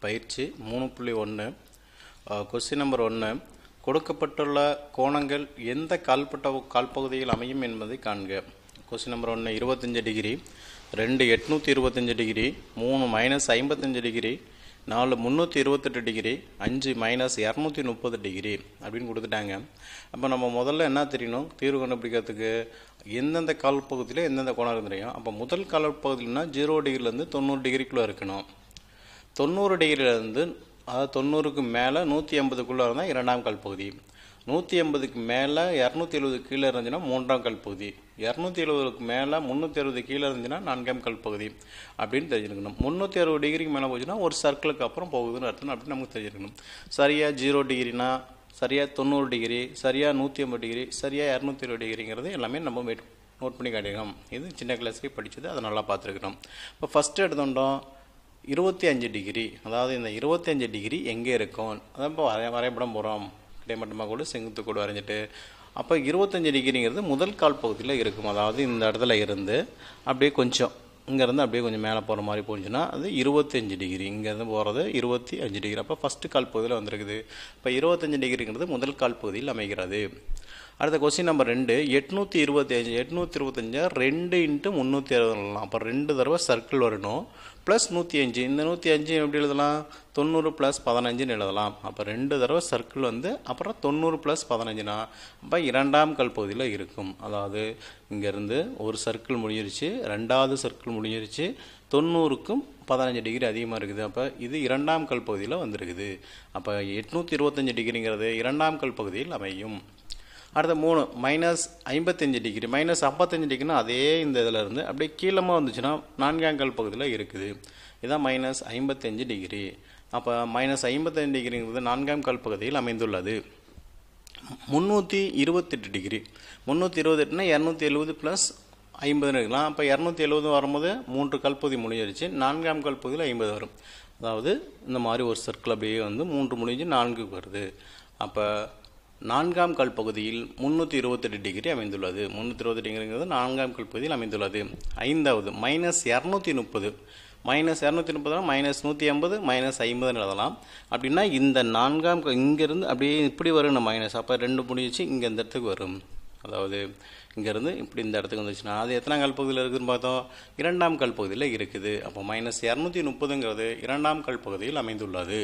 பயிற்சி 3.1 question number 1 கொடுக்கப்பட்டுள்ள கோணங்கள் எந்த கால்பகுதியில் அமையும் என்பதை காண்க. Question number 1 25 degree, 2 825 degree, 3 -55 degree, 4 328 degree, 5 -230 degree அப்படின்னு கொடுத்துட்டாங்க. அப்போ நம்ம முதல்ல என்ன தெரியணும், தீர்வு கண்டுபிடிக்கிறதுக்கு எந்தெந்த கால்பகுதியில் எந்தெந்த கோணம் தெரியும். அப்போ முதல் கால்பகுதியில்னா 0 டிகிரிலேருந்து 90 டிகிரிக்குள்ளே இருக்கணும். 90 டிகிரிலேருந்து அதாவது 90க்கு மேலே 180க்குள்ளே இருந்தால் இரண்டாம் கால்பகுதி, 180க்கு மேலே 270 கீழே இருந்துச்சுன்னா மூன்றாம் கால்பகுதி, 270க்கு மேலே 360 கீழே இருந்துச்சுன்னா நான்காம் கால்பகுதி அப்படின்னு தெரிஞ்சுக்கணும். 360 டிகிரிக்கு மேலே போச்சுன்னா ஒரு சர்க்கிளுக்கு அப்புறம் போகுதுன்னு அர்த்தம் அப்படின்னு நமக்கு தெரிஞ்சுக்கணும். சரியாக 0 டிகிரினா, சரியாக 90 டிகிரி, சரியாக 180 டிகிரி, சரியாக 270 டிகிரிங்கிறது எல்லாமே நம்ம நோட் பண்ணி காட்டிக்கணும். இது சின்ன கிளாஸ்லேயே படித்தது, அதை நல்லா பார்த்துருக்கணும். இப்போ ஃபஸ்ட்டு எடுத்துட்டோம் 25 டிகிரி, அதாவது இந்த 25 டிகிரி எங்கே இருக்கும், அதான் இப்போ வரைபடம் போகிறோம். கிடைமட்டமாக கூட செங்குத்து கூட வரைஞ்சிட்டு அப்போ 25 டிகிரிங்கிறது முதல் கால் பகுதியில் இருக்கும். அதாவது இந்த இடத்துல இருந்து அப்படியே கொஞ்சம் இங்கேருந்து அப்படியே கொஞ்சம் மேலே போகிற மாதிரி போச்சுன்னா அது 25 டிகிரி, இங்கேருந்து போகிறது 25 டிகிரி. அப்போ ஃபஸ்ட்டு கால் பகுதியில் வந்திருக்குது. இப்போ 25 டிகிரிங்கிறது முதல் கால் பகுதியில் அமைகிறது. அடுத்த கொஸ்டின் நம்பர் 2 825 2 × 360 அப்போ 2 தடவை சர்க்கிள் வரணும். ப்ளஸ் 105, இந்த 105 எப்படி எழுதலாம், 90 + 15ன்னு எழுதலாம். அப்போ 2 தடவை சர்க்கிள் வந்து அப்புறம் 90 + 15னா அப்போ இரண்டாம் கால்பகுதியில் இருக்கும். அதாவது இங்கேருந்து ஒரு சர்க்கிள் முடிஞ்சிருச்சு, ரெண்டாவது சர்க்கிள் முடிஞ்சிருச்சு, 90க்கும் 15 டிகிரி அதிகமாக இருக்குது. அப்போ இது இரண்டாம் கால்பகுதியில் வந்திருக்குது. அப்போ 825 டிகிரிங்கிறது இரண்டாம் கால்பகுதியில் அமையும். அடுத்த 3 -55 டிகிரி, -55 டிகிரினா அதே இந்த இதில் இருந்து அப்படியே கீழமாக வந்துச்சுன்னா நான்காம் கால் பகுதியில் இருக்குது. இதுதான் -55 டிகிரி. அப்போ -55 டிகிரிங்கிறது நான்காம் கால் பகுதியில் அமைந்துள்ளது. 328 டிகிரி, 328னா 270 + 50 இருக்கலாம். அப்போ 270 வரும்போது 3 கால்பகுதி முடிஞ்சிருச்சு, நான்காம் கால் பகுதியில் 50 வரும். அதாவது இந்த மாதிரி ஒரு சர்க்கிள் அப்படியே வந்து 3 முடிஞ்சு 4க்கு வருது. அப்போ நான்காம் கால் பகுதியில் 328 டிகிரி அமைந்துள்ளது. 320 டிகிரிங்கிறது நான்காம் கால் பகுதியில் அமைந்துள்ளது. ஐந்தாவது -230, -230 -180 -50 எழுதலாம். அப்படின்னா இந்த நான்காம் இங்கேருந்து அப்படியே இப்படி வரும் நம்ம மைனஸ், அப்போ 2 முடிஞ்சிச்சு, இங்கே இந்த இடத்துக்கு வரும். அதாவது இங்கேருந்து இப்படி இந்த இடத்துக்கு வந்துச்சுன்னா அது எத்தனாம் கால் பகுதியில் இருக்குதுன்னு பார்த்தோம், இரண்டாம் கால் பகுதியில் இருக்குது. அப்போ -230ங்கிறது இரண்டாம் கால் பகுதியில் அமைந்துள்ளது.